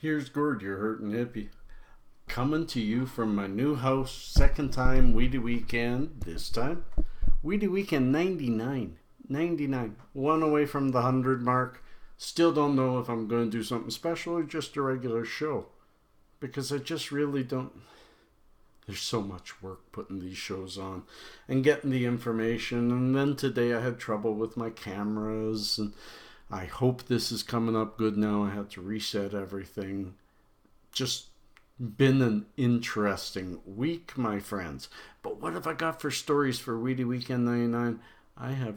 Here's Gord, your Hurtin Hippie, coming to you from my new house, second time Weedy Weekend, this time. Weedy Weekend 99. 99. One away from the 100 mark. Still don't know if I'm going to do something special or just a regular show. Because I just really don't... There's so much work putting these shows on and getting the information. And then today I had trouble with my cameras, and I hope this is coming up good now. I had to reset everything. Just been an interesting week, my friends. But what have I got for stories for Weedy Weekend 99? I have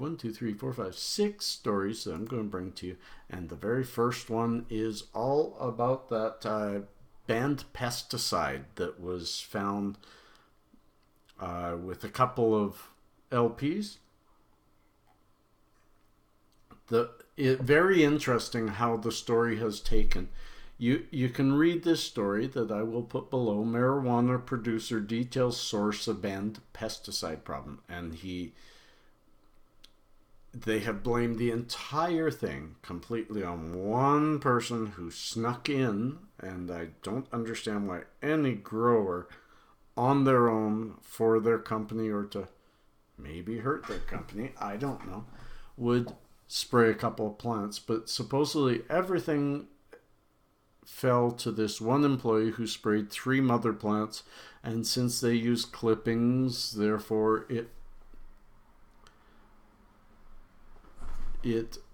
6 stories that I'm going to bring to you. And the very first one is all about that banned pesticide that was found with a couple of LPs. Very interesting how the story has taken. You can read this story that I will put below. Marijuana producer details source of banned pesticide problem, and they have blamed the entire thing completely on one person who snuck in, and I don't understand why any grower on their own for their company or to maybe hurt their company, I don't know, would spray a couple of plants. But supposedly everything fell to this one employee who sprayed 3 mother plants, and since they used clippings, therefore it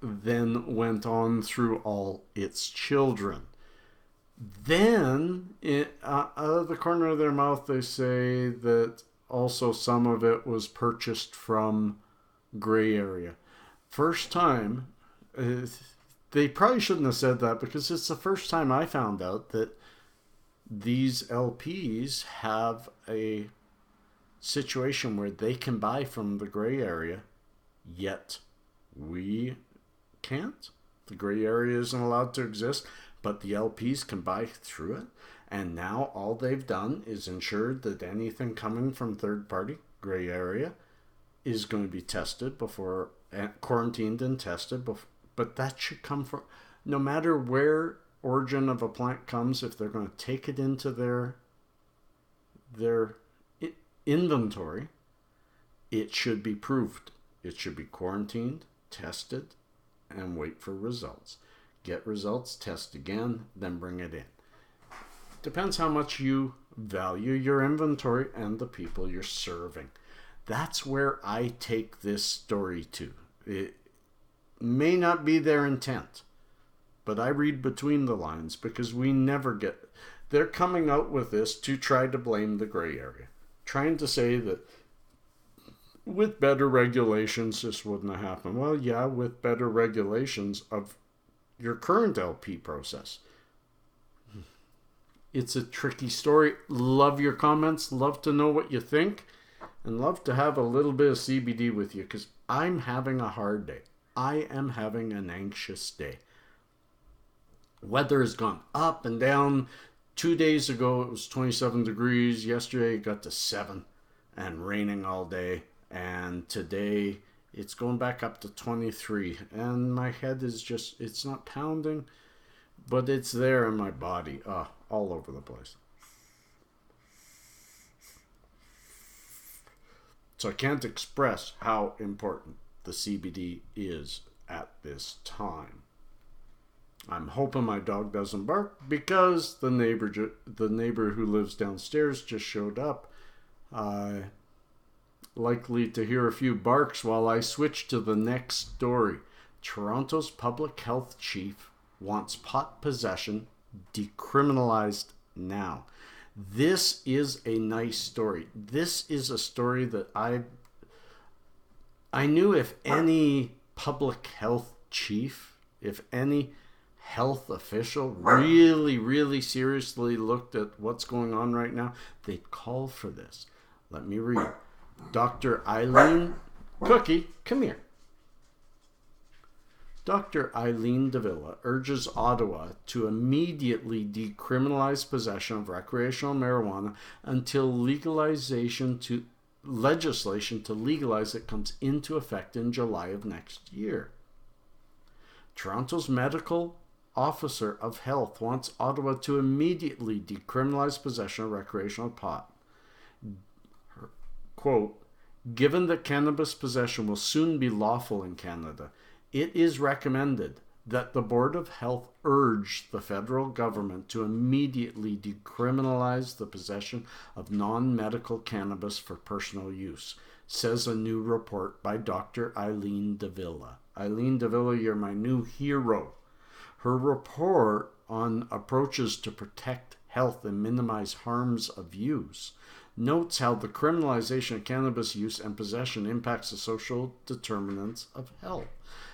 then went on through all its children. Then, out of the corner of their mouth, they say that also some of it was purchased from gray area. First time, they probably shouldn't have said that, because it's the first time I found out that these LPs have a situation where they can buy from the gray area, yet we can't. The gray area isn't allowed to exist, but the LPs can buy through it. And now all they've done is ensured that anything coming from third party gray area is going to be tested before, quarantined and tested before. But that should come from, no matter where origin of a plant comes, if they're going to take it into their inventory, it should be proved. It should be quarantined, tested, and wait for results. Get results, test again, then bring it in. Depends how much you value your inventory and the people you're serving. That's where I take this story to. It may not be their intent, but I read between the lines, because we never get... They're coming out with this to try to blame the gray area. Trying to say that with better regulations, this wouldn't have happened. Well, yeah, with better regulations of your current LP process. It's a tricky story. Love your comments. Love to know what you think. And love to have a little bit of CBD with you, because I'm having a hard day. I am having an anxious day. Weather has gone up and down. 2 days ago, it was 27 degrees. Yesterday, it got to 7 and raining all day. And today it's going back up to 23, and my head is just, it's not pounding, but it's there in my body, all over the place. So I can't express how important the CBD is at this time. I'm hoping my dog doesn't bark, because the neighbor who lives downstairs just showed up. Likely to hear a few barks while I switch to the next story. Toronto's public health chief wants pot possession decriminalized now. This is a nice story. This is a story that I knew if any public health chief, if any health official really, really seriously looked at what's going on right now, they'd call for this. Let me read. Dr. Eileen Cookie, come here. Dr. Eileen Davila urges Ottawa to immediately decriminalize possession of recreational marijuana until legislation to legalize it comes into effect in July of next year. Toronto's medical Officer of Health wants Ottawa to immediately decriminalize possession of recreational pot. Quote, given that cannabis possession will soon be lawful in Canada, it is recommended that the Board of Health urge the federal government to immediately decriminalize the possession of non-medical cannabis for personal use, says a new report by Dr. Eileen Davila. Eileen Davila, you're my new hero. Her report on approaches to protect health and minimize harms of use notes how the criminalization of cannabis use and possession impacts the social determinants of health.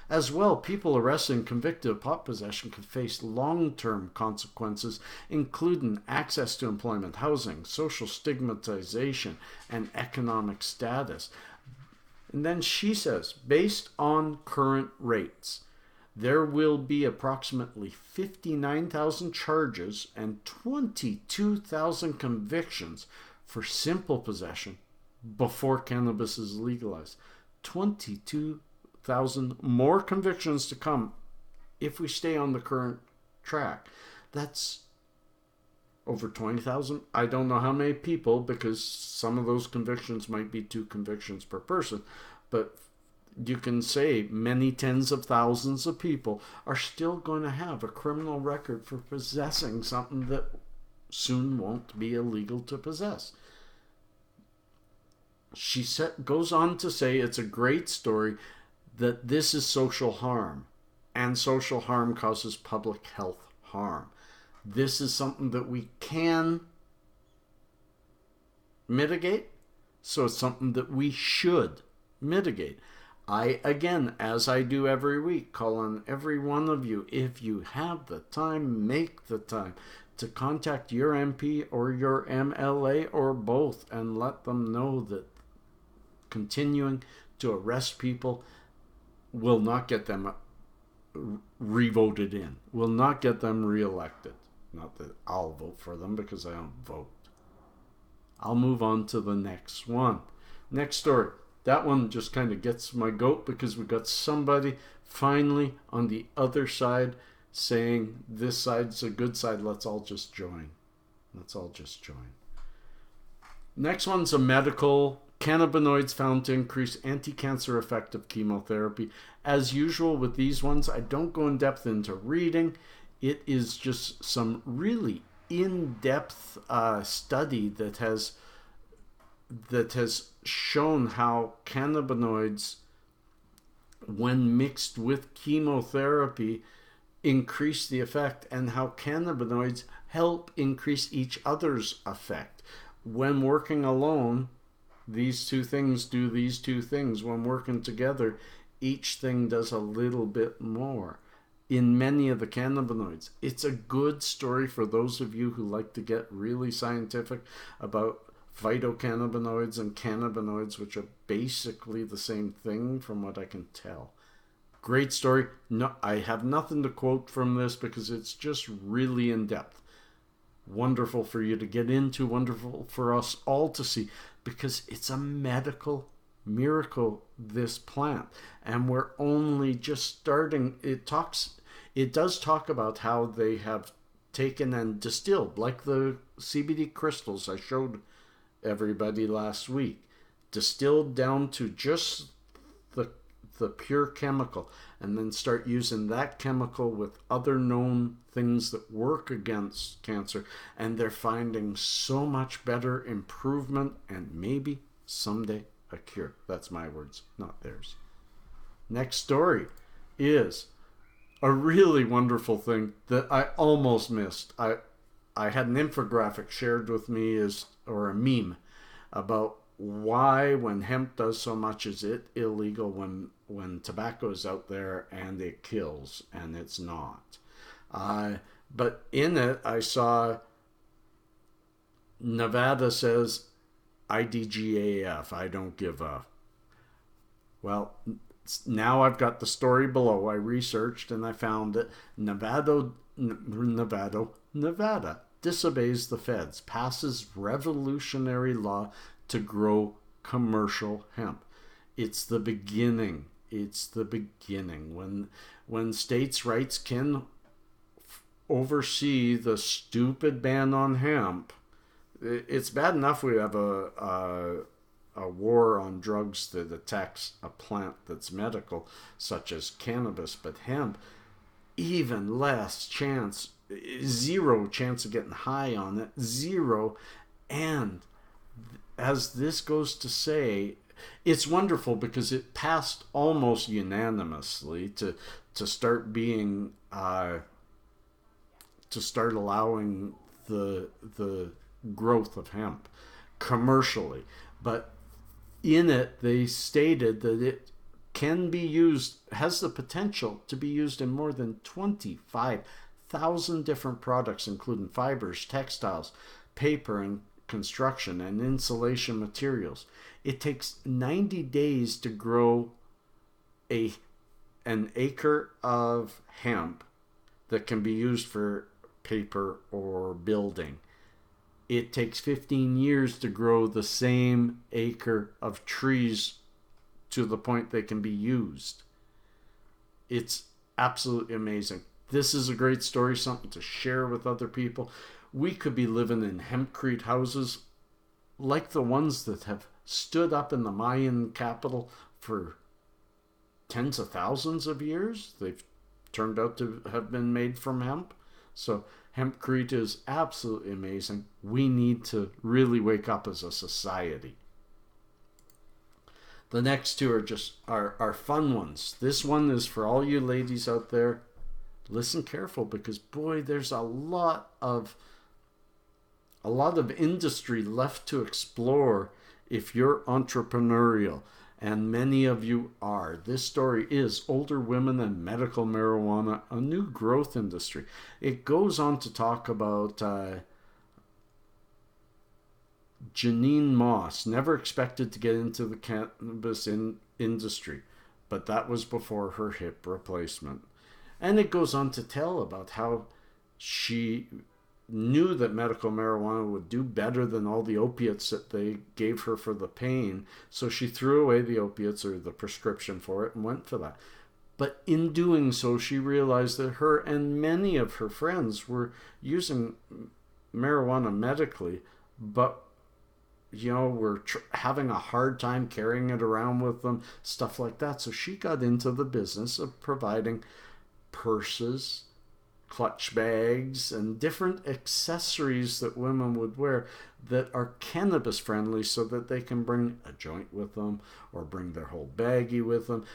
As well, people arrested and convicted of pot possession could face long-term consequences, including access to employment, housing, social stigmatization, and economic status. And then she says, based on current rates, there will be approximately 59,000 charges and 22,000 convictions for simple possession before cannabis is legalized. 22,000 more convictions to come if we stay on the current track. That's over 20,000. I don't know how many people, because some of those convictions might be 2 convictions per person, but you can say many tens of thousands of people are still going to have a criminal record for possessing something that soon won't be illegal to possess. She goes on to say it's a great story that this is social harm, and social harm causes public health harm. This is something that we can mitigate, so it's something that we should mitigate. I, again, as I do every week, call on every one of you, if you have the time, make the time to contact your MP or your MLA or both and let them know that continuing to arrest people will not get them re-voted in, will not get them re-elected. Not that I'll vote for them because I don't vote. I'll move on to the next one. Next story. That one just kind of gets my goat because we got somebody finally on the other side saying this side's a good side. Let's all just join. Let's all just join. Next one's a medical. Cannabinoids found to increase anti-cancer effect of chemotherapy. As usual with these ones, I don't go in depth into reading. It is just some really in-depth study that has shown how cannabinoids, when mixed with chemotherapy, increase the effect, and how cannabinoids help increase each other's effect. When working alone, these two things do these two things. When working together, each thing does a little bit more. In many of the cannabinoids, it's a good story for those of you who like to get really scientific about phytocannabinoids and cannabinoids, which are basically the same thing from what I can tell. Great story. No, I have nothing to quote from this because it's just really in depth. Wonderful for you to get into, wonderful for us all to see, because it's a medical miracle, this plant, and we're only just starting. It does talk about how they have taken and distilled, like the CBD crystals I showed everybody last week, distilled down to just the pure chemical, and then start using that chemical with other known things that work against cancer, and they're finding so much better improvement and maybe someday a cure. That's my words, not theirs. Next story is a really wonderful thing that I almost missed. I had an infographic shared with me or a meme about why, when hemp does so much, is it illegal when tobacco is out there and it kills, and it's not. But in it, I saw Nevada says IDGAF, I don't give a. Well, now I've got the story below. I researched and I found that Nevada disobeys the feds, passes revolutionary law to grow commercial hemp. It's the beginning. It's the beginning. When states' rights can oversee the stupid ban on hemp. It's bad enough we have a war on drugs that attacks a plant that's medical, such as cannabis, but hemp, even less chance, zero chance of getting high on it, zero. And as this goes to say, it's wonderful because it passed almost unanimously to start being to start allowing the growth of hemp commercially. But in it, they stated that it can be used, has the potential to be used in more than 25,000 different products, including fibers, textiles, paper, and construction and insulation materials. It takes 90 days to grow an acre of hemp that can be used for paper or building. It takes 15 years to grow the same acre of trees to the point they can be used. It's absolutely amazing. This is a great story, something to share with other people. We could be living in hempcrete houses like the ones that have stood up in the Mayan capital for tens of thousands of years. They've turned out to have been made from hemp. So hempcrete is absolutely amazing. We need to really wake up as a society. The next two are just are fun ones. This one is for all you ladies out there. Listen careful, because boy, there's a lot of industry left to explore if you're entrepreneurial, and many of you are. This story is Older Women and Medical Marijuana, a New Growth Industry. It goes on to talk about Janine Moss, never expected to get into the cannabis industry, but that was before her hip replacement. And it goes on to tell about how she knew that medical marijuana would do better than all the opiates that they gave her for the pain, so she threw away the opiates or the prescription for it and went for that. But in doing so, she realized that her and many of her friends were using marijuana medically, but were having a hard time carrying it around with them, stuff like that. So she got into the business of providing purses, clutch bags, and different accessories that women would wear that are cannabis friendly, so that they can bring a joint with them or bring their whole baggie with them.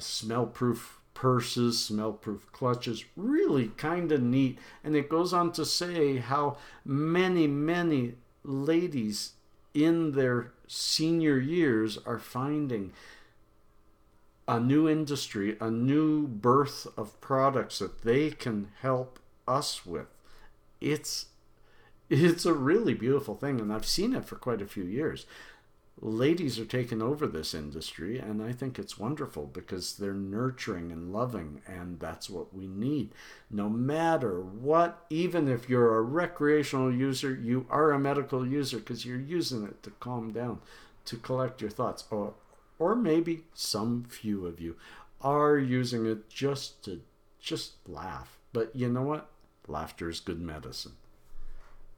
Smell-proof purses, smell-proof clutches, really kind of neat. And it goes on to say how many ladies in their senior years are finding a new industry, a new birth of products that they can help us with. It's a really beautiful thing, and I've seen it for quite a few years. Ladies are taking over this industry, and I think it's wonderful because they're nurturing and loving, and that's what we need. No matter what, even if you're a recreational user, you are a medical user because you're using it to calm down, to collect your thoughts. Or maybe some few of you are using it just to laugh. But you know what? Laughter is good medicine.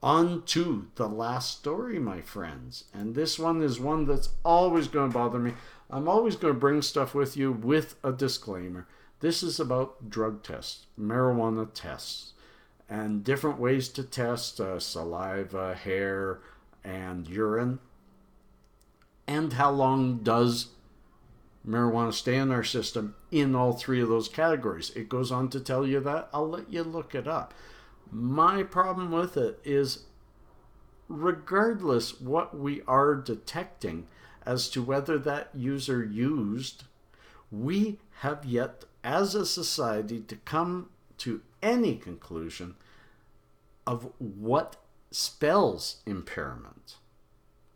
On to the last story, my friends. And this one is one that's always going to bother me. I'm always going to bring stuff with you with a disclaimer. This is about drug tests, marijuana tests, and different ways to test saliva, hair, and urine. And how long does marijuana stay in our system in all three of those categories? It goes on to tell you that. I'll let you look it up. My problem with it is, regardless what we are detecting as to whether that user used, we have yet as a society to come to any conclusion of what spells impairment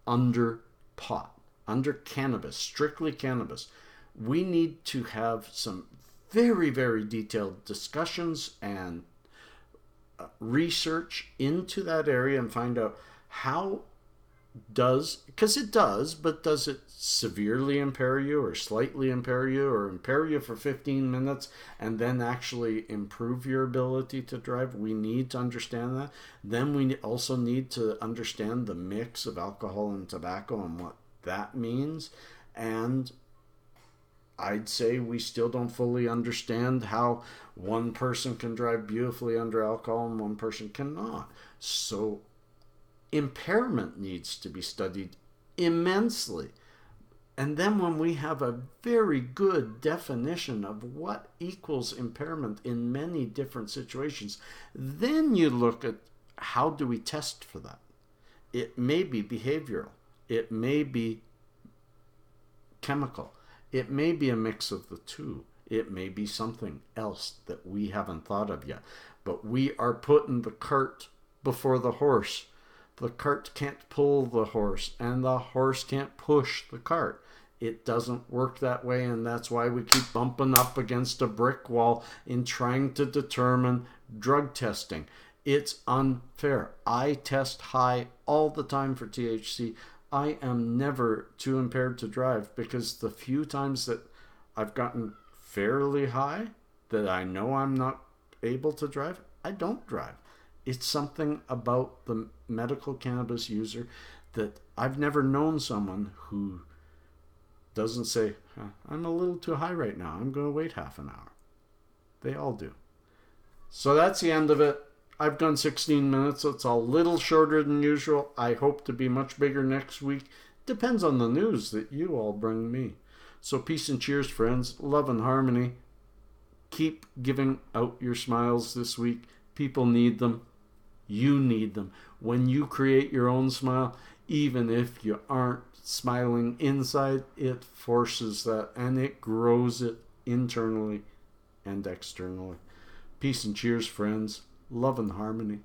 under pot, under cannabis, strictly cannabis. We need to have some very, very detailed discussions and research into that area and find out how does, because it does, but does it severely impair you or slightly impair you or impair you for 15 minutes and then actually improve your ability to drive? We need to understand that. Then we also need to understand the mix of alcohol and tobacco and what that means. And I'd say we still don't fully understand how one person can drive beautifully under alcohol and one person cannot. So impairment needs to be studied immensely. And then when we have a very good definition of what equals impairment in many different situations, then you look at how do we test for that. It may be behavioral. It may be chemical. It may be a mix of the two. It may be something else that we haven't thought of yet. But we are putting the cart before the horse. The cart can't pull the horse, and the horse can't push the cart. It doesn't work that way, and that's why we keep bumping up against a brick wall in trying to determine drug testing. It's unfair. I test high all the time for THC. I am never too impaired to drive because the few times that I've gotten fairly high that I know I'm not able to drive, I don't drive. It's something about the medical cannabis user that I've never known someone who doesn't say, I'm a little too high right now. I'm going to wait half an hour. They all do. So that's the end of it. I've done 16 minutes. It's a little shorter than usual. I hope to be much bigger next week. Depends on the news that you all bring me. So peace and cheers, friends. Love and harmony. Keep giving out your smiles this week. People need them. You need them. When you create your own smile, even if you aren't smiling inside, it forces that and it grows it internally and externally. Peace and cheers, friends. Love and harmony.